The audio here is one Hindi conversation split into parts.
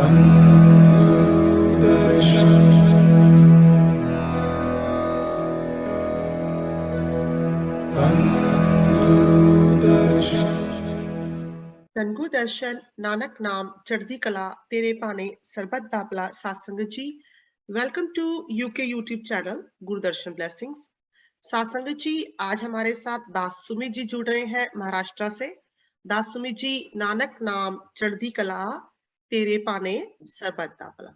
तनगु दर्शन नानक नाम चढ़दी कला तेरे पाने सरबत दापला सात्संगत जी। Welcome to UK YouTube channel Gurudarshan blessings. सात्संगत जी, आज हमारे साथ दास सुमित जी जुड़ रहे हैं महाराष्ट्र से। दास सुमित जी, नानक नाम चढ़दी कला तेरे पाने सरबत दापला।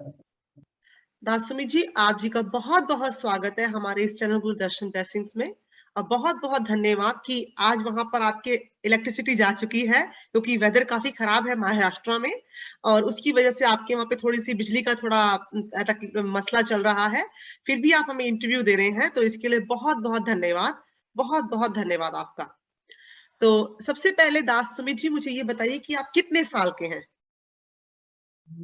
दास सुमित जी, आप जी का बहुत बहुत स्वागत है हमारे इस चैनल गुरुदर्शन ब्लेसिंग्स में। और बहुत बहुत धन्यवाद कि आज वहां पर आपके इलेक्ट्रिसिटी जा चुकी है, क्योंकि वेदर काफी खराब है महाराष्ट्र में और उसकी वजह से आपके वहां पे थोड़ी सी बिजली का थोड़ा मसला चल रहा है। फिर भी आप हमें इंटरव्यू दे रहे हैं, तो इसके लिए बहुत बहुत धन्यवाद, बहुत बहुत धन्यवाद आपका। तो सबसे पहले दास सुमित जी, मुझे ये बताइए कि आप कितने साल के हैं?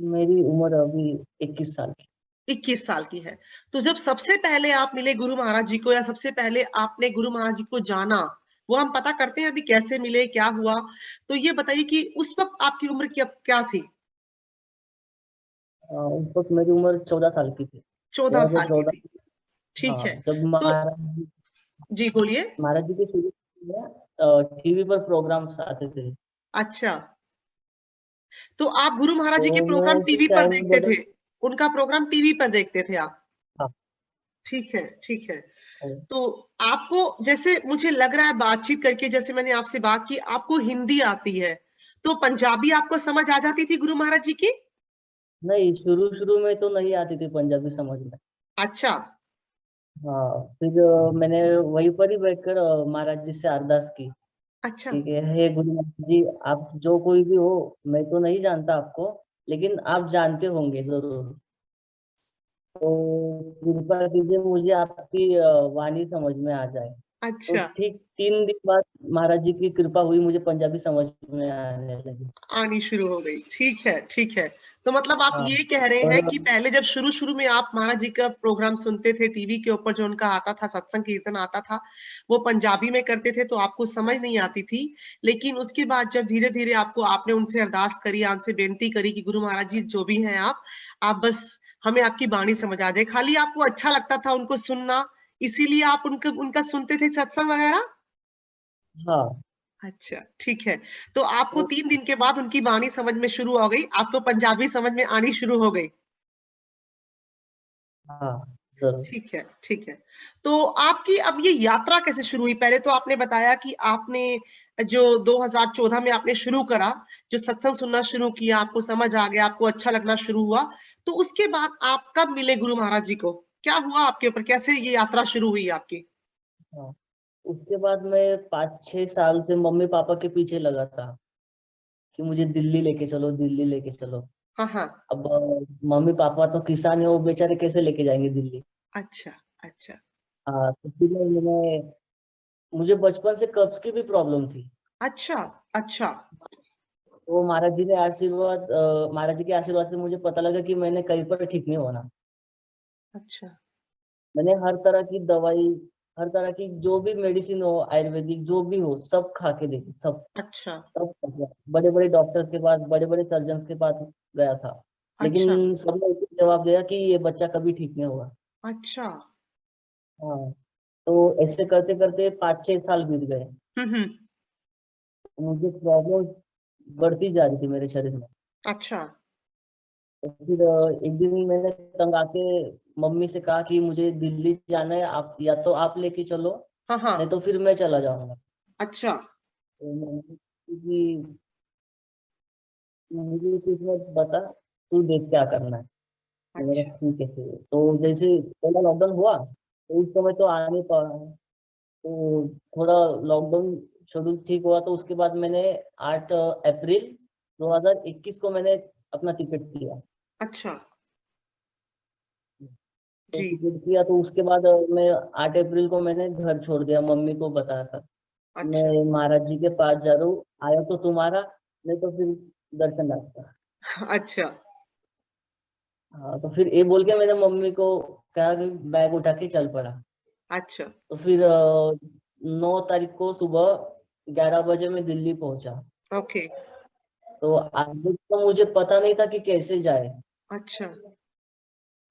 मेरी उम्र अभी 21 साल की। 21 साल की है। तो जब सबसे पहले आप मिले गुरु महाराज जी को, या सबसे पहले आपने गुरु महाराज जी को जाना, वो हम पता करते हैं अभी कैसे मिले, क्या हुआ, तो ये बताइए कि उस वक्त आपकी उम्र क्या थी? उस वक्त मेरी उम्र 14 साल की थी। 14 साल की 2014। थी। ठीक हाँ, है। जब तो जी बोलिए। महाराज जी के शुरू टीवी पर प्रोग्राम्स आते थे। अच्छा, तो आप गुरु महाराज जी के तो मैं प्रोग्राम उसी टीवी पर टाइम देखते बड़े। थे? उनका प्रोग्राम टीवी पर देखते थे आप? हाँ, ठीक है, ठीक है। हाँ, तो आपको, जैसे मुझे लग रहा है बातचीत करके, जैसे मैंने आपसे बात की, आपको हिंदी आती है, तो पंजाबी आपको समझ आ जाती थी गुरु महाराज जी की? नहीं, शुरू शुरू में तो नहीं आती थी पंजाबी समझ में। अच्छा। हाँ, फिर मैंने वहीं पर ही बैठकर महाराज जी से अरदास की। अच्छा। ठीक है, हे गुरु महाराज जी, आप जो कोई भी हो, मैं तो नहीं जानता आपको, लेकिन आप जानते होंगे जरूर। तो कृपा कीजिए मुझे आपकी वाणी समझ में आ जाए। तो अच्छा, ठीक 3 दिन बाद महाराज जी की कृपा हुई, मुझे पंजाबी समझ में आने लगी। आनी शुरू हो गई। ठीक है, ठीक है। तो मतलब आप हाँ, ये कह रहे और हैं कि पहले जब शुरू शुरू में आप महाराज जी का प्रोग्राम सुनते थे टीवी के ऊपर, जो उनका आता था सत्संग कीर्तन आता था, वो पंजाबी में करते थे, तो आपको समझ नहीं आती थी। लेकिन उसके बाद जब धीरे धीरे आपने उनसे अरदास करी, आपसे बेनती करी कि गुरु महाराज जी जो भी हैं आप बस हमें आपकी वाणी समझ आ जाए, खाली आपको अच्छा लगता था उनको सुनना, इसीलिए आप उनका सुनते थे सत्संग वगैरह? हाँ, अच्छा, ठीक है। तो आपको तो 3 दिन के बाद उनकी वाणी समझ में शुरू हो गई, आपको पंजाबी समझ में आनी शुरू हो गई। हाँ, जरूर। ठीक है, ठीक है। तो आपकी अब ये यात्रा कैसे शुरू हुई? पहले तो आपने बताया कि आपने जो 2014 में आपने शुरू करा, जो सत्संग सुनना शुरू किया, आपको समझ आ गया, आपको अच्छा लगना शुरू हुआ। तो उसके बाद आप कब मिले गुरु महाराज जी को? क्या हुआ आपके ऊपर? कैसे ये यात्रा शुरू हुई आपकी? हाँ, उसके बाद मैं 5-6 साल से मम्मी पापा के पीछे लगा था कि मुझे दिल्ली लेके चलो, दिल्ली लेके चलो। हाँ, हाँ। अब मम्मी पापा तो किसान है, वो बेचारे कैसे लेके जाएंगे दिल्ली। अच्छा, अच्छा। हाँ, तो फिर मुझे बचपन से कब्ज की भी प्रॉब्लम थी। अच्छा, अच्छा। तो महाराज जी के आशीर्वाद से मुझे पता लगा कि मैंने कहीं पर ठीक नहीं होना। अच्छा, मैंने हर तरह की दवाई, हर तरह की जो भी मेडिसिन हो, आयुर्वेदिक जो भी हो, सब खा के देखी, सब अच्छा, सब बड़े बड़े डॉक्टर्स के पास, बड़े बड़े सर्जन के पास गया था, अच्छा, लेकिन सबने एक ही जवाब दिया कि ये बच्चा कभी ठीक नहीं होगा। अच्छा। हाँ, तो ऐसे करते करते 5-6 साल बीत गए। हुँ। मुझे प्रॉब्लम बढ़ती जा रही थी मेरे शरीर में। अच्छा, तो फिर एक दिन मैंने तंग आके मम्मी से कहा कि मुझे दिल्ली जाना है, आप या तो आप लेके चलो, हाँ, नहीं हाँ। तो फिर मैं चला जाऊंगा। अच्छा, तो मैंने कहा कि मुझे कुछ मत बता, तू देख क्या करना है। तो मेरा अच्छा, ठीक है फिर। तो जैसे पहला लॉकडाउन हुआ, तो उस समय तो आ नहीं पा, तो थोड़ा लॉकडाउन शेड्यूल ठीक हुआ, तो उसके बाद मैंने 8 अप्रैल 2021 को मैंने अपना टिकट किया। अच्छा। तो जी, टिकट किया, तो उसके बाद मैं 8 अप्रैल को मैंने घर छोड़ दिया मम्मी को बताकर। अच्छा, मैं महाराज जी के पास जा रहा हूँ, आया तो तुम्हारा, नहीं तो फिर दर्शन आपका। अच्छा, हाँ, तो फिर ये बोल के मैंने मम्मी को कहा कि बैग उठा के चल पड़ा। अच्छा, तो फिर 9 तारीख को सुबह 11 बजे मैं दिल्ली पहुंचा। ओके, तो आगे तो मुझे पता नहीं था कि कैसे जाए। अच्छा।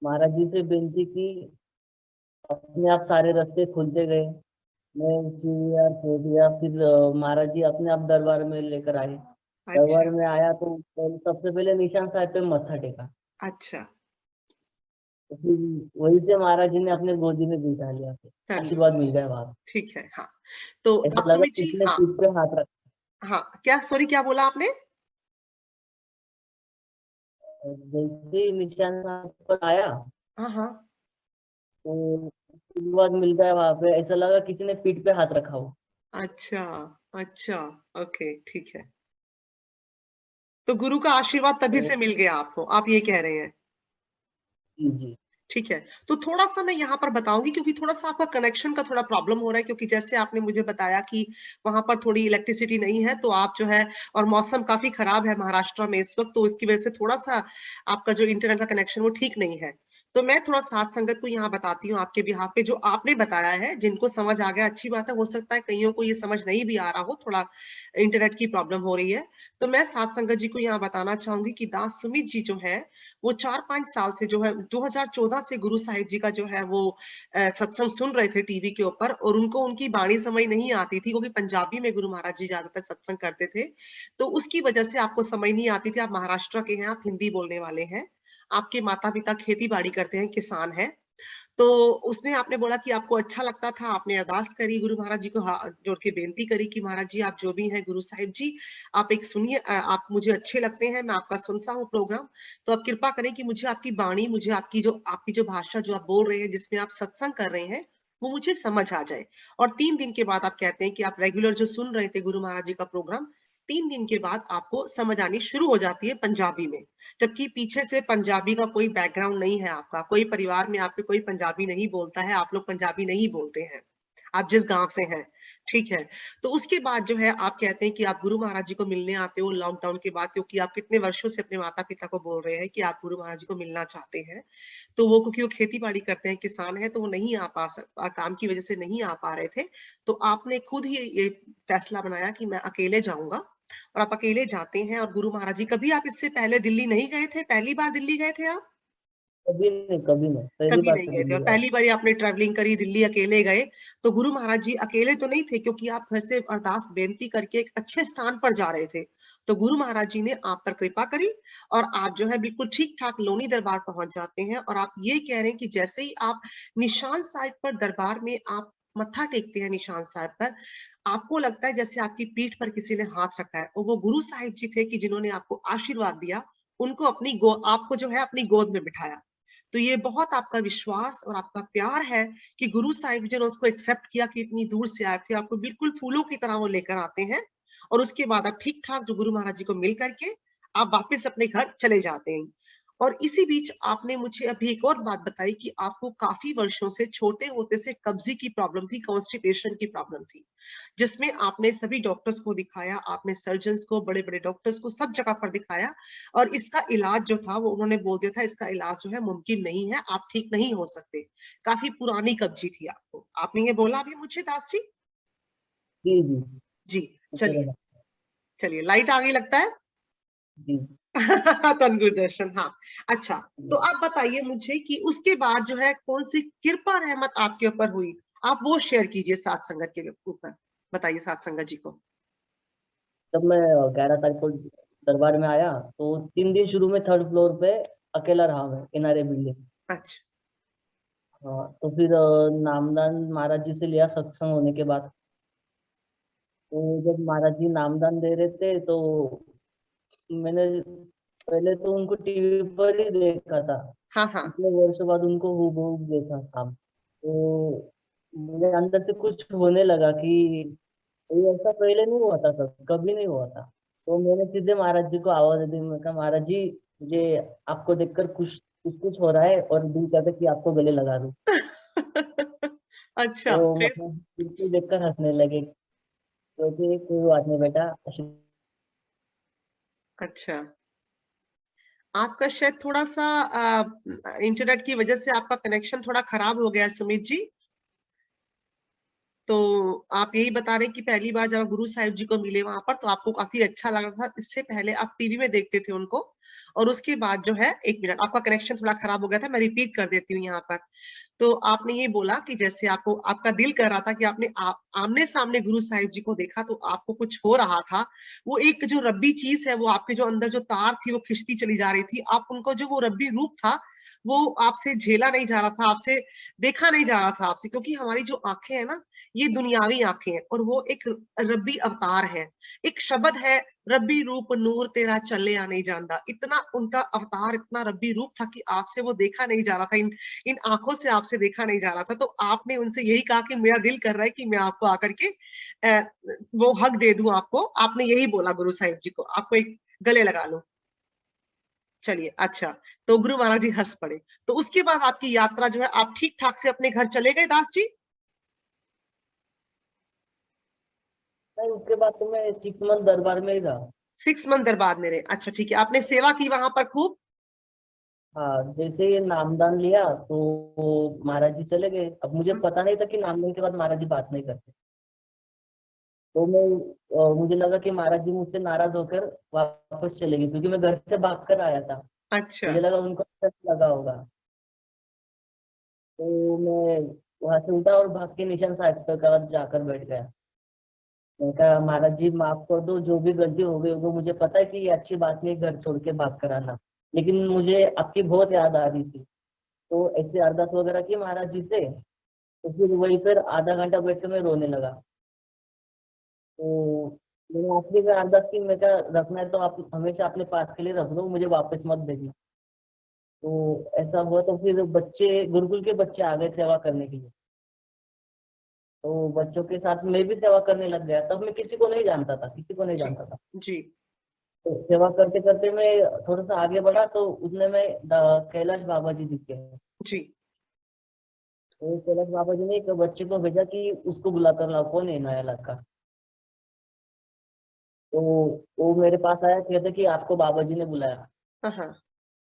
महाराज जी से विनती की, अपने आप सारे रास्ते खुलते गए। मैं सीढ़ियाँ छोड़ दिया, फिर महाराज जी अपने आप दरबार में लेकर आए। अच्छा। दरबार में आया तो सबसे पहले निशान साहब पे मत्था टेका। अच्छा। तो फिर वहीं से महाराज जी ने अपने गोदी में बिठा लिया, फिर आशीर्वाद मिल गया वहां। ठीक है। हाँ, तो ऐसा लगा सुमित जी, किसी ने हाँ। पीठ पे हाथ रखा। हाँ, क्या, सॉरी, क्या बोला आपने? और जैसे ही निशान साहब पर आया हाँ, हाँ। तो आशीर्वाद मिल गया वहां पे, ऐसा लगा किसी ने पीठ पे हाथ रखा हो। अच्छा। अच्छा। ओके, ठीक है। तो गुरु का आशीर्वाद तभी तो से मिल गया आपको, आप ये कह रहे हैं? जी जी। ठीक है। तो थोड़ा सा मैं यहाँ पर बताऊंगी, क्योंकि थोड़ा सा आपका कनेक्शन का थोड़ा प्रॉब्लम हो रहा है, क्योंकि जैसे आपने मुझे बताया कि वहां पर थोड़ी इलेक्ट्रिसिटी नहीं है, तो आप जो है, और मौसम काफी खराब है महाराष्ट्र में इस वक्त, तो इसकी वजह से थोड़ा सा आपका जो इंटरनेट का कनेक्शन वो ठीक नहीं है। तो मैं थोड़ा साथ संगत को यहाँ बताती हूँ आपके बिहाफ पे, जो आपने बताया है, जिनको समझ आ गया अच्छी बात है, हो सकता है कईयों को ये समझ नहीं भी आ रहा हो, थोड़ा इंटरनेट की प्रॉब्लम हो रही है। तो मैं साथ संगत जी को यहाँ बताना चाहूंगी कि दास सुमित जी जो है, वो 4-5 साल से जो है 2014 से गुरु साहिब जी का जो है वो सत्संग सुन रहे थे टीवी के ऊपर, और उनको उनकी वाणी समझ नहीं आती थी, क्योंकि पंजाबी में गुरु महाराज जी ज्यादातर सत्संग करते थे। तो उसकी वजह से आपको समझ नहीं आती थी। आप महाराष्ट्र के हैं, आप हिंदी बोलने वाले हैं, आपके माता पिता खेती बाड़ी करते हैं, किसान हैं। तो उसमें आपने बोला कि आपको अच्छा लगता था, आपने अरदास करी, गुरु महाराज जी को हाथ जोड़ के बेनती करी कि महाराज जी आप जो भी हैं गुरु साहिब जी, आप एक सुनिए, आप मुझे अच्छे लगते हैं, मैं आपका सुनता हूँ प्रोग्राम, तो आप कृपा करें कि मुझे आपकी वाणी, मुझे आपकी जो भाषा जो आप बोल रहे हैं, जिसमें आप सत्संग कर रहे हैं, वो मुझे समझ आ जाए। और 3 दिन के बाद आप कहते हैं कि आप रेगुलर जो सुन रहे थे गुरु महाराज जी का प्रोग्राम, 3 दिन के बाद आपको समझ आनी शुरू हो जाती है पंजाबी में, जबकि पीछे से पंजाबी का कोई बैकग्राउंड नहीं है आपका, कोई परिवार में आपके कोई पंजाबी नहीं बोलता है, आप लोग पंजाबी नहीं बोलते हैं, आप जिस गांव से हैं। ठीक है। तो उसके बाद जो है आप कहते हैं कि आप गुरु महाराज जी को मिलने आते हो लॉकडाउन के बाद, क्योंकि आप कितने वर्षों से अपने माता पिता को बोल रहे हैं कि आप गुरु महाराज जी को मिलना चाहते हैं। तो वो, क्योंकि वो खेती बाड़ी करते हैं, किसान है, तो वो नहीं काम की वजह से नहीं आ पा रहे थे। तो आपने खुद ही ये फैसला बनाया कि मैं अकेले जाऊंगा, और आप अकेले जाते हैं। और गुरु महाराज जी, कभी आप इससे पहले दिल्ली नहीं गए थे? पहली बार दिल्ली गए थे आप? कभी नहीं, कभी नहीं, पहली कभी बार नहीं से गए थे, और दिल्ली गया। पहली बार आपने ट्रैवलिंग करी, दिल्ली अकेले गए। तो गुरु महाराज जी अकेले तो नहीं थे, क्योंकि आप घर से अरदास बेनती करके एक अच्छे स्थान पर जा रहे थे। तो गुरु महाराज जी ने आप पर कृपा करी, और आप जो है बिल्कुल ठीक ठाक लोनी दरबार पहुंच जाते हैं। और आप ये कह रहे हैं कि जैसे ही आप निशान साहिब पर दरबार में आप मत्था टेकते हैं निशान साहिब पर, आपको लगता है जैसे आपकी पीठ पर किसी ने हाथ रखा है, और वो गुरु साहिब जी थे कि जिन्होंने आपको आशीर्वाद दिया, उनको आपको जो है अपनी गोद में बिठाया। तो ये बहुत आपका विश्वास और आपका प्यार है कि गुरु साहिब जी ने उसको एक्सेप्ट किया, कि इतनी दूर से आए थे, आपको बिल्कुल फूलों की तरह वो लेकर आते हैं। और उसके बाद आप ठीक ठाक जो गुरु महाराज जी को मिल करके आप वापस अपने घर चले जाते हैं। और इसी बीच आपने मुझे अभी एक और बात बताई कि आपको काफी वर्षों से, छोटे होते से कब्जी की प्रॉब्लम थी, कॉन्स्टिपेशन की प्रॉब्लम थी, जिसमें आपने सभी डॉक्टर्स को दिखाया, आपने सर्जन्स को, बड़े बड़े डॉक्टर्स को, सब जगह पर दिखाया। और इसका इलाज जो था वो उन्होंने बोल दिया था, इसका इलाज जो है मुमकिन नहीं है, आप ठीक नहीं हो सकते, काफी पुरानी कब्जी थी आपको, आपने ये बोला अभी मुझे दास जी। जी जी। जी। शुक्र चलिए। है। चलिए, लाइट आ गई लगता है। जी तन दर्शन, हाँ। अच्छा। तो जी। आप बताइए मुझे कि उसके बाद जो है कौन सी कृपा रहमत आपके ऊपर हुई, आप वो शेयर कीजिए सात संगत के ऊपर, बताइए सात संगत जी को। जब मैं 11 तारीख को दरबार में आया तो 3 दिन शुरू में थर्ड फ्लोर पे अकेला रहा मैं, किनारे बिल्डिंग। अच्छा। हाँ, तो फिर नामदान महाराज जी से लिया सत्संग होने के बाद। तो जब महाराज जी नामदान दे रहे थे तो मैंने पहले तो उनको टीवी पर ही देखा था। हाँ, हाँ। इतने वर्षों बाद उनको हूबहू देखा था। तो मुझे अंदर से कुछ होने लगा कि ये ऐसा पहले नहीं हुआ था, सर कभी नहीं हुआ था। तो मैंने सीधे महाराज जी को आवाज दी, मैं कहा महाराज जी मुझे आपको देखकर कुछ कुछ कुछ हो रहा है और दिल कहता है कि आपको गले लगा दूं। अच्छा, तो फिर? मतलब बिल्कुल देखकर हंसने लगे, तो फिर कोई बात नहीं बेटा। अच्छा। आपका शायद थोड़ा सा इंटरनेट की वजह से आपका कनेक्शन थोड़ा खराब हो गया है सुमित जी। तो आप यही बता रहे हैं कि पहली बार जब गुरु साहिब जी को मिले वहां पर तो आपको काफी अच्छा लगा था। इससे पहले आप टीवी में देखते थे उनको, और उसके बाद जो है, 1 मिनट, आपका कनेक्शन थोड़ा खराब हो गया था, मैं रिपीट कर देती हूँ यहाँ पर। तो आपने ये बोला कि जैसे आपको, आपका दिल कर रहा था कि आपने आमने सामने गुरु साहिब जी को देखा तो आपको कुछ हो रहा था। वो एक जो रब्बी चीज है, वो आपके जो अंदर जो तार थी वो खिंचती चली जा रही थी। आप उनको, जो वो रब्बी रूप था, वो आपसे झेला नहीं जा रहा था, आपसे देखा नहीं जा रहा था आपसे, क्योंकि हमारी जो आंखें हैं ना, ये दुनियावी आंखें हैं, और वो एक रब्बी अवतार है। एक शब्द है, रब्बी रूप नूर तेरा चले या नहीं जानदा। इतना उनका अवतार, इतना रब्बी रूप था कि आपसे वो देखा नहीं जा रहा था, इन आंखों से आपसे देखा नहीं जा रहा था। तो आपने उनसे यही कहा कि मेरा दिल कर रहा है कि मैं आपको आकर के वो हक दे दूं आपको। आपने यही बोला गुरु साहिब जी को, आपको एक गले लगा लो। चलिए, अच्छा। तो गुरु महाराज जी हंस पड़े। तो उसके बाद आपकी यात्रा जो है, आप ठीक ठाक से अपने घर चले गए दास जी? नहीं, उसके बाद तो मैं 6 मंथ दरबार में ही रहा। 6 मंथ दरबार में रहे, अच्छा ठीक है। आपने सेवा की वहां पर खूब? हाँ, जैसे ये नामदान लिया तो महाराज जी चले गए। अब मुझे हम्म, पता नहीं था कि नामदान के बाद महाराज जी बात नहीं करते। तो मैं मुझे लगा कि महाराज जी मुझसे नाराज होकर वापस चले गए, क्योंकि मैं घर से भाग कर आया था। अच्छा। मुझे लगा उनको अच्छा लगा होगा। तो मैं वहां से उठा और भाग के निशान साहिब के पास जाकर बैठ गया। मैं कहा, महाराज जी माफ कर दो, जो भी गलती हो गई होगी, मुझे पता है कि ये अच्छी बात नहीं घर छोड़ के भाग कर आना, लेकिन मुझे आपकी बहुत याद आ रही थी। तो ऐसे अरदास वगैरह की महाराज जी से। तो फिर वही फिर आधा घंटा बैठ के मैं रोने लगा। तो मैंने आखिरी में अरदास की, मैं क्या रखना है तो आप हमेशा अपने पास के लिए रख दो, मुझे वापस मत भेजना। तो ऐसा हुआ तो फिर बच्चे, गुरुकुल के बच्चे आ गए सेवा करने के लिए। तो बच्चों के साथ मैं भी सेवा करने लग गया। तब मैं किसी को नहीं जानता था, किसी को नहीं जी। जानता था। जी। तो सेवा करते करते मैं थोड़ा सा आगे बढ़ा तो उसमें मैं कैलाश बाबा जी दिख गए। जी। तो कैलाश बाबा जी ने एक बच्चे को भेजा कि उसको बुला कर लाओ, कौन है नया लड़का। तो वो मेरे पास आया, कहते कि आपको बाबा जी ने बुलाया। हाँ हाँ।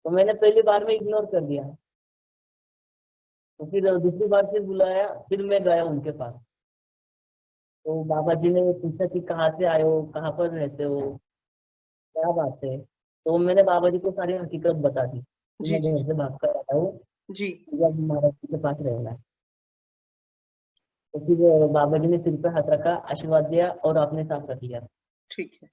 तो मैंने पहली बार में इग्नोर कर दिया। तो फिर दूसरी बार फिर बुलाया, फिर मैं गया उनके पास। तो बाबा जी ने पूछा कि कहाँ से आए हो, कहाँ पर रहते हो, क्या बात है। तो मैंने बाबा जी को सारी हकीकत बता दी कि जी। मैं जी। घर से भाग कर आता हूँ, जी। जब महाराज जी के पास रहना है। तो फिर बाबा जी ने सिर पे हाथ रखा, आशीर्वाद दिया और अपने साथ रख लिया। ठीक है।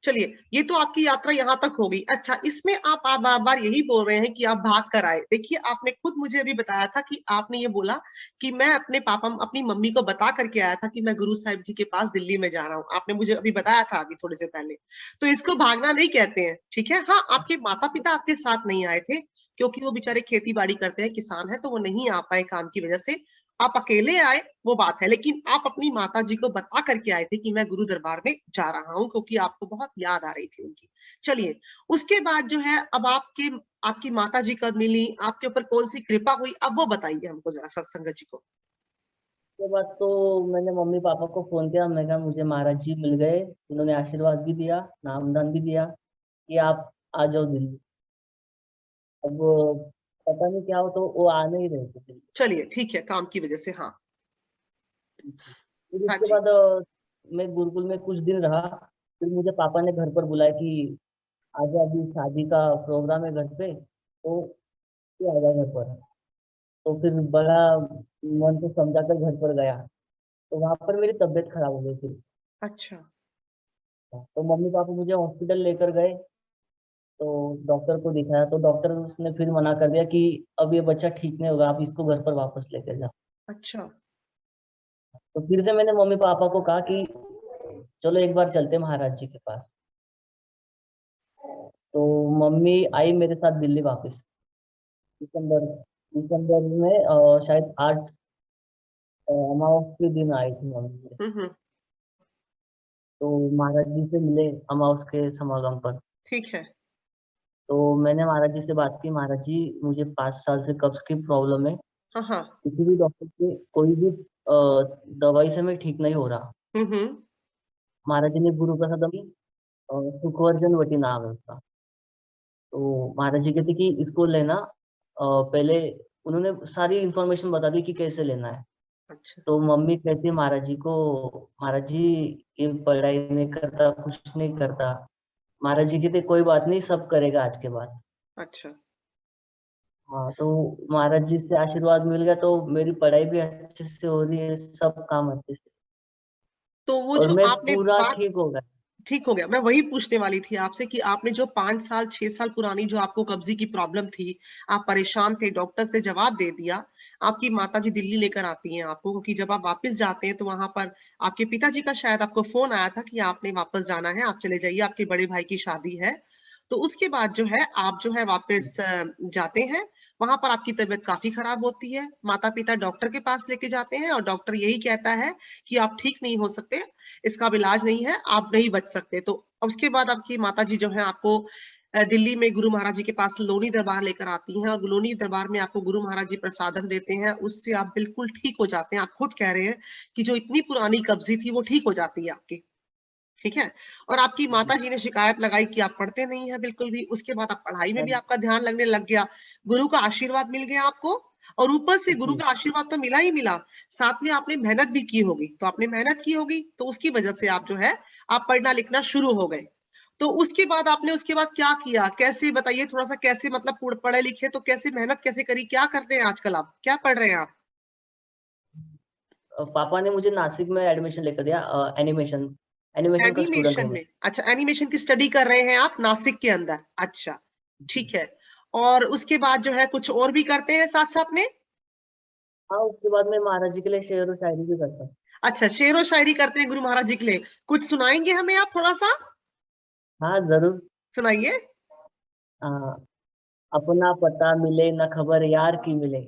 चलिए, ये तो आपकी यात्रा यहाँ तक हो गई। अच्छा, इसमें आप बार बार यही बोल रहे हैं कि आप भाग कर आए। देखिए, आपने खुद मुझे अभी बताया था कि आपने ये बोला कि मैं अपने पापा, अपनी मम्मी को बता करके आया था कि मैं गुरु साहिब जी के पास दिल्ली में जा रहा हूँ। आपने मुझे अभी बताया था, अभी थोड़ी देर पहले। तो इसको भागना नहीं कहते हैं, ठीक है। हाँ, आपके माता पिता आपके साथ नहीं आए थे, क्योंकि वो बेचारे खेती बाड़ी करते हैं, किसान है, तो वो नहीं आ पाए काम की वजह से। आप अकेले आए, वो बात है, लेकिन आप अपनी माता जी को बता करके आए थे कि मैं गुरु दरबार में जा रहा हूँ, क्योंकि आपको बहुत याद आ रही थी उनकी। चलिए, उसके बाद जो है, अब आपकी माता जी कब मिली, आपके ऊपर कौन सी कृपा हुई, अब वो बताइए हमको जरा, सत्संगत जी को। उसके बाद तो मैंने मम्मी पापा को फोन किया, मैं कहा मुझे महाराज जी मिल गए, उन्होंने आशीर्वाद भी दिया, नामदान भी दिया कि आप आ जाओ दिल्ली। अब पता नहीं क्या हो, तो वो आ नहीं रहे थे दिल्ली। चलिए, ठीक है, काम की वजह से, हाँ। फिर हाँ उसके जी। बाद मैं गुरुकुल में कुछ दिन रहा। फिर मुझे पापा ने घर पर बुलाया कि आजा, अभी शादी का प्रोग्राम है घर पे, तो तू आजा घर पर। तो फिर बड़ा मन को समझा कर घर पर गया। तो वहां पर मेरी तबीयत खराब हो गई थी। अच्छा। तो मम्मी पापा मुझे हॉस्पिटल लेकर गए। तो डॉक्टर को दिखाया तो डॉक्टर उसने फिर मना कर दिया कि अब ये बच्चा ठीक नहीं होगा, आप इसको घर पर वापस लेकर जाओ। अच्छा। तो फिर से मैंने मम्मी पापा को कहा कि चलो एक बार चलते महाराज जी के पास। तो मम्मी आई मेरे साथ दिल्ली वापस। दिसंबर दिसंबर में शायद 8 अमावस के दिन आई थी मम्मी। हम्म। तो महाराज जी से मिले अमावस के समागम पर। ठीक है। तो मैंने महाराज जी से बात की, महाराज जी मुझे 5 साल से कब्ज की प्रॉब्लम है, हाँ हाँ। किसी भी डॉक्टर से कोई भी दवाई से मैं ठीक नहीं हो रहा। हम्म। महाराज जी ने गुरु प्रसादम, सुखवर्जन वटी नाम है उसका। तो महाराज जी कहते कि इसको लेना। पहले उन्होंने सारी इंफॉर्मेशन बता दी कि कैसे लेना है। अच्छा। तो मम्मी कहती महाराज जी को, महाराज जी ये पढ़ाई नहीं करता, कुछ नहीं करता। महाराज जी कहते कोई बात नहीं, सब करेगा आज के बाद। अच्छा। हाँ, तो महाराज जी से आशीर्वाद मिल गया, तो मेरी पढ़ाई भी अच्छे से हो रही है, सब काम अच्छे से, तो वो और जो मैं आपने पूरा बात, ठीक हो गया। ठीक हो गया। मैं वही पूछने वाली थी आपसे कि आपने जो 5 साल 6 साल पुरानी जो आपको कब्जी की प्रॉब्लम थी, आप परेशान थे, डॉक्टर से जवाब दे दिया। आपकी माता जी दिल्ली लेकर आती हैं आपको, क्योंकि जब आप वापस जाते हैं तो वहां पर आपके पिताजी का शायद आपको फोन आया था कि आपने वापस जाना है, आप चले जाइए, आपके बड़े भाई की शादी है। तो उसके बाद जो है आप जो है वापस जाते हैं। वहां पर आपकी तबीयत काफी खराब होती है, माता पिता डॉक्टर के पास लेके जाते हैं और डॉक्टर यही कहता है कि आप ठीक नहीं हो सकते, इसका अब इलाज नहीं है, आप नहीं बच सकते। तो उसके बाद आपकी माता जी जो है आपको दिल्ली में गुरु महाराज जी के पास लोनी दरबार लेकर आती हैं, और लोनी दरबार में आपको गुरु महाराज जी प्रसादम देते हैं, उससे आप बिल्कुल ठीक हो जाते हैं। आप खुद कह रहे हैं कि जो इतनी पुरानी कब्जी थी वो ठीक हो जाती है आपकी। ठीक है। और आपकी माता जी ने शिकायत लगाई कि आप पढ़ते नहीं है बिल्कुल भी, उसके बाद आप पढ़ाई में भी आपका ध्यान लगने लग गया, गुरु का आशीर्वाद मिल गया आपको, और ऊपर से गुरु जी, का आशीर्वाद तो मिला ही मिला, साथ में आपने मेहनत भी की होगी। तो आपने मेहनत की होगी तो उसकी वजह से आप जो है आप पढ़ना लिखना शुरू हो गए। तो उसके बाद आपने उसके बाद क्या किया, कैसे बताइए थोड़ा सा, कैसे मतलब पढ़े लिखे तो कैसे मेहनत कैसे करी, क्या करते हैं आजकल, आप क्या पढ़ रहे हैं आप? पापा ने मुझे नासिक में एडमिशन लेकर दिया, एनिमेशन एनिमेशन का स्टूडेंट एनिमेशन हो गया। में? अच्छा, एनिमेशन की स्टडी कर रहे हैं आप नासिक के अंदर? अच्छा, ठीक है। और उसके बाद जो है कुछ और भी करते हैं साथ साथ में? हाँ, उसके बाद मैं महाराज जी के लिए शेर और शायरी भी करता हूँ। अच्छा, शेरो शायरी करते हैं गुरु महाराज जी के लिए, कुछ सुनाएंगे हमें आप थोड़ा सा? हाँ, जरूर। सुनाइए। आ, अपना पता मिले न खबर यार की मिले,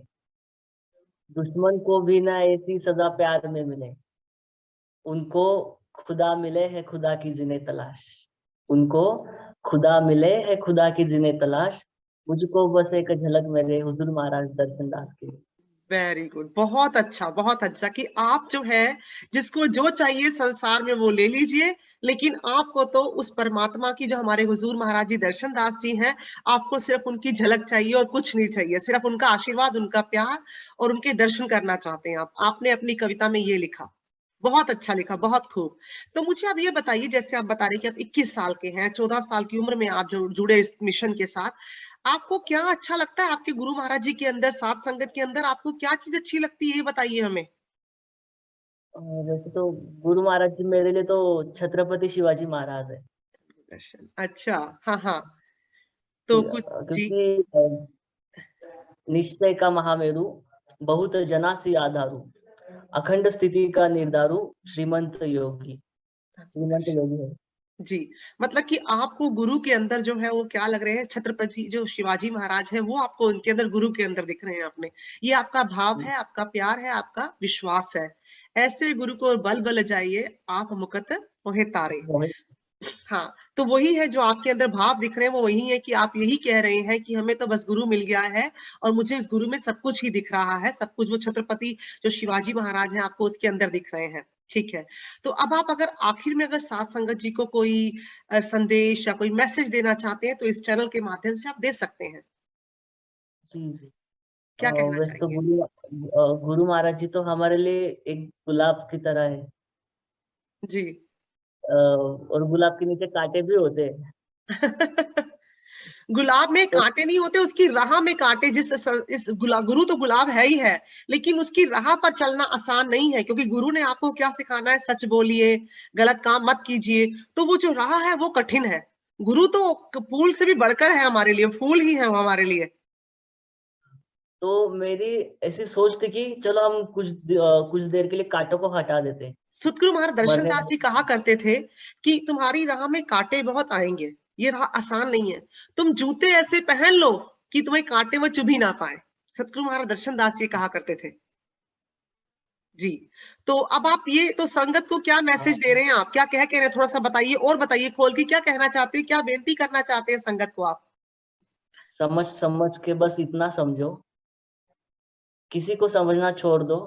दुश्मन को भी ना ऐसी सजा प्यार में मिले, उनको खुदा मिले है खुदा की जिन्हें तलाश, उनको खुदा मिले है खुदा की जिन्हें तलाश, मुझको बस एक झलक मेरे हुजूर महाराज दर्शन दास की। वेरी गुड, बहुत अच्छा कि आप जो है जिसको जो चाहिए संसार में वो ले लीजिए, लेकिन आपको तो उस परमात्मा की जो हमारे हुजूर महाराज जी दर्शन दास जी हैं, आपको सिर्फ उनकी झलक चाहिए और कुछ नहीं चाहिए, सिर्फ उनका आशीर्वाद, उनका प्यार और उनके दर्शन करना चाहते हैं आप। आपने अपनी कविता में ये लिखा, बहुत अच्छा लिखा, बहुत खूब। तो मुझे आप ये बताइए, जैसे आप बता रहे कि आप 21 साल के हैं, 14 साल की उम्र में आप जो जुड़े इस मिशन के साथ, आपको क्या अच्छा लगता है आपके गुरु महाराज जी के अंदर, सात संगत के अंदर आपको क्या चीज अच्छी लगती है, ये बताइए हमें। वैसे तो गुरु महाराज जी मेरे लिए तो छत्रपति शिवाजी महाराज है। दर्शन, अच्छा। हाँ हाँ। तो कुछ जी। क्योंकि निश्चय का महामेरु, बहुत जना सी आधारू, अखंड स्थिति का निर्धारू, श्रीमंत योगी, श्रीमंत योगी है। जी, मतलब कि आपको गुरु के अंदर जो है वो क्या लग रहे हैं, छत्रपति जो शिवाजी महाराज है वो आपको उनके अंदर, गुरु के अंदर दिख रहे हैं आपने। ये आपका भाव है, आपका प्यार है, आपका विश्वास है। ऐसे गुरु को बल बल जाइए आप मुकत मोहे तारे। मोहित। हाँ, तो वही है जो आपके अंदर भाव दिख रहे हैं, वो वही है कि आप यही कह रहे हैं कि हमें तो बस गुरु मिल गया है और मुझे इस गुरु में सब कुछ ही दिख रहा है, सब कुछ वो छत्रपति जो शिवाजी महाराज हैं आपको उसके अंदर दिख रहे हैं। ठीक है। तो अब आप अगर आखिर में अगर सात संगत जी को कोई संदेश या कोई मैसेज देना चाहते हैं तो इस चैनल के माध्यम से आप दे सकते हैं। जी जी। क्या कहना वैसे तो चाहेंगे? गुरु महाराज जी तो हमारे लिए एक गुलाब की तरह है, जी। और गुलाब के नीचे कांटे भी होते हैं। गुलाब में तो कांटे नहीं होते, उसकी राह में कांटे। गुरु तो गुलाब है ही है, लेकिन उसकी राह पर चलना आसान नहीं है, क्योंकि गुरु ने आपको क्या सिखाना है, सच बोलिए, गलत काम मत कीजिए। तो वो जो राह है वो कठिन है। गुरु तो फूल से भी बढ़कर है हमारे लिए, फूल ही है वो हमारे लिए। तो मेरी ऐसी सोच थी कि चलो हम कुछ देर के लिए कांटों को हटा देते हैं, सतगुरु महाराज दर्शन मरने दास जी कहा करते थे कि तुम्हारी राह में कांटे बहुत आएंगे, ये राह आसान नहीं है, तुम जूते ऐसे पहन लो कि तुम्हें कांटे वो चुभ ही ना पाए। सतगुरु महाराज दर्शन दास जी कहा करते थे। जी। तो अब आप ये तो संगत को क्या मैसेज दे रहे हैं, आप क्या कह रहे हैं, थोड़ा सा बताइए, और बताइए खोल के, क्या कहना चाहते हैं, क्या बेनती करना चाहते हैं संगत को आप? समझ समझ के बस इतना समझो, किसी को समझना छोड़ दो,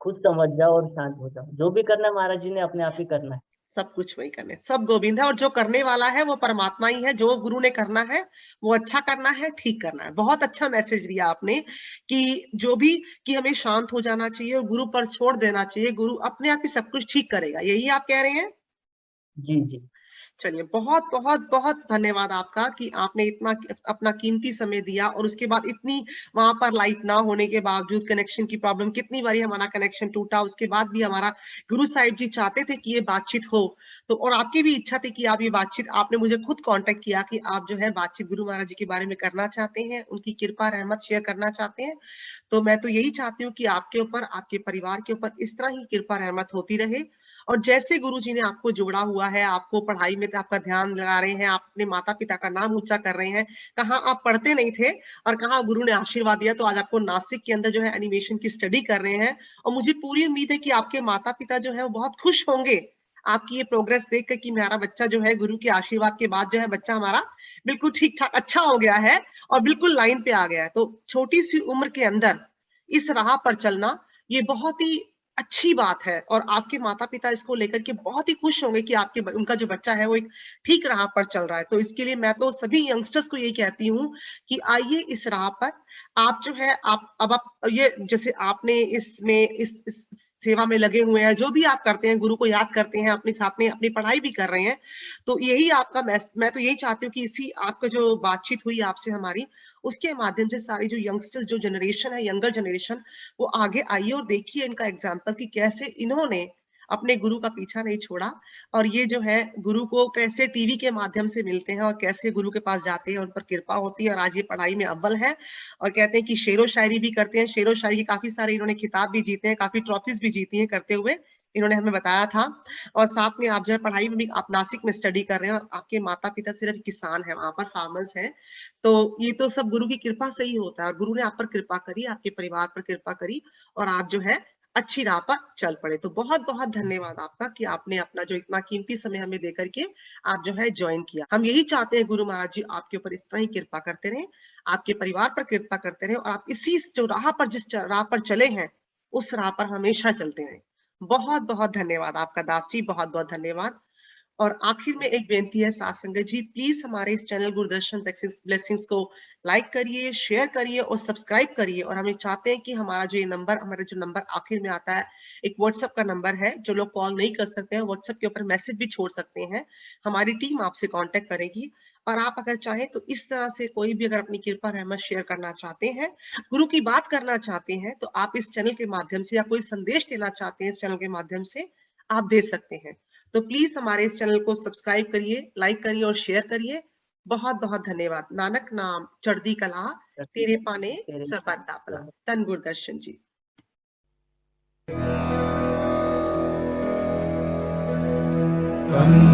खुद समझ जाओ और शांत हो जाओ। जो भी करना है महाराज जी ने अपने आप ही करना है। सब कुछ वही करने, सब गोविंद है और जो करने वाला है वो परमात्मा ही है। जो गुरु ने करना है वो अच्छा करना है, ठीक करना है। बहुत अच्छा मैसेज दिया आपने कि जो भी कि हमें शांत हो जाना चाहिए और गुरु पर छोड़ देना चाहिए, गुरु अपने आप ही सब कुछ ठीक करेगा, यही आप कह रहे हैं? जी जी। चलिए, बहुत बहुत बहुत धन्यवाद आपका कि आपने इतना अपना कीमती समय दिया और उसके बाद इतनी वहां पर लाइट ना होने के बावजूद कनेक्शन की प्रॉब्लम, कितनी बारी हमारा कनेक्शन टूटा, उसके बाद भी हमारा गुरु साहिब जी चाहते थे कि ये बातचीत हो, तो और आपकी भी इच्छा थी कि आप ये बातचीत, आपने मुझे खुद कांटेक्ट किया कि आप जो है बातचीत गुरु महाराज जी के बारे में करना चाहते हैं, उनकी कृपा रहमत शेयर करना चाहते हैं। तो मैं तो यही चाहती हूँ कि आपके ऊपर, आपके परिवार के ऊपर इस तरह ही कृपा रहमत होती रहे और जैसे गुरुजी ने आपको जोड़ा हुआ है, आपको पढ़ाई में आपका ध्यान लगा रहे हैं, आप अपने माता-पिता का नाम ऊँचा कर रहे हैं, कहाँ आप पढ़ते नहीं थे और कहाँ गुरु ने आशीर्वाद दिया, तो आज आपको नासिक के अंदर जो है एनिमेशन की स्टडी कर रहे हैं और मुझे पूरी उम्मीद है कि आपके माता-पिता जो है वो बहुत खुश होंगे, आपकी ये प्रोग्रेस देख कर कि मेरा बच्चा जो है गुरु के आशीर्वाद के बाद जो है बच्चा हमारा बिल्कुल ठीक-ठाक अच्छा हो गया है और बिल्कुल लाइन पे आ गया है। तो छोटी-सी उम्र के अंदर इस राह पर चलना, ये बहुत ही अच्छी बात है और आपके माता-पिता इसको लेकर के बहुत ही खुश होंगे कि आपके उनका जो बच्चा है वो एक ठीक राह पर चल रहा है। तो इसके लिए मैं तो सभी यंगस्टर्स को यही कहती हूँ कि आइए इस राह पर। आप जो है आप ये जैसे आपने इसमें इस सेवा में लगे हुए हैं, जो भी आप करते हैं, गुरु को याद करते हैं, अपने साथ में अपनी पढ़ाई भी कर रहे हैं। तो यही आपका मैं तो यही चाहती हूँ कि इसी आपका जो बातचीत हुई आपसे हमारी, उसके माध्यम से सारी जो यंगस्टर्स जो जनरेशन है, यंगर जनरेशन, वो आगे आइए और देखिए इनका एग्जाम्पल कि कैसे इन्होंने अपने गुरु का पीछा नहीं छोड़ा और ये जो है गुरु को कैसे टीवी के माध्यम से मिलते हैं और कैसे गुरु के पास जाते हैं, उन पर कृपा होती है और आज ये पढ़ाई में अव्वल है और कहते हैं कि शेरो शायरी भी करते हैं। शेरो शायरी के काफी सारे इन्होंने खिताब भी जीते हैं, काफी ट्रॉफीज भी जीती हैं करते हुए, इन्होंने हमें बताया था। और साथ में आप जो है पढ़ाई में भी आप नासिक में स्टडी कर रहे हैं और आपके माता पिता सिर्फ किसान है, वहां पर फार्मर्स हैं। तो ये तो सब गुरु की कृपा से ही होता है और गुरु ने आप पर कृपा करी, आपके परिवार पर कृपा करी और आप जो है अच्छी राह पर चल पड़े। तो बहुत-बहुत धन्यवाद आपका कि आपने अपना जो इतना कीमती समय हमें देकर के आप जो है जॉइन किया। हम यही चाहते हैं गुरु महाराज जी आपके ऊपर इस तरह ही कृपा करते रहें, आपके परिवार पर कृपा करते रहें और आप इसी जो राह पर जिस राह पर चले हैं, उस राह पर हमेशा चलते रहें। बहुत-बहुत धन्यवाद आपका दास जी, बहुत-बहुत धन्यवाद। और आखिर में एक बेनती है साथ संगत जी, प्लीज हमारे इस चैनल गुरुदर्शन ब्लेसिंग्स को लाइक करिए, शेयर करिए और सब्सक्राइब करिए। और हमें चाहते हैं कि हमारा जो नंबर आखिर में आता है, एक व्हाट्सएप का नंबर है, जो लोग कॉल नहीं कर सकते हैं व्हाट्सएप के ऊपर मैसेज भी छोड़ सकते हैं, हमारी टीम आपसे कांटेक्ट करेगी। और आप अगर चाहें तो इस तरह से कोई भी अगर अपनी कृपा रहमत शेयर करना चाहते हैं, गुरु की बात करना चाहते हैं, तो आप इस चैनल के माध्यम से या कोई संदेश देना चाहते हैं इस चैनल के माध्यम से, आप दे सकते हैं। तो प्लीज हमारे इस चैनल को सब्सक्राइब करिए, लाइक करिए और शेयर करिए। बहुत-बहुत धन्यवाद। नानक नाम चढ़दी कला तेरे पाने सरबत दापला। धन गुरदर्शन जी। धन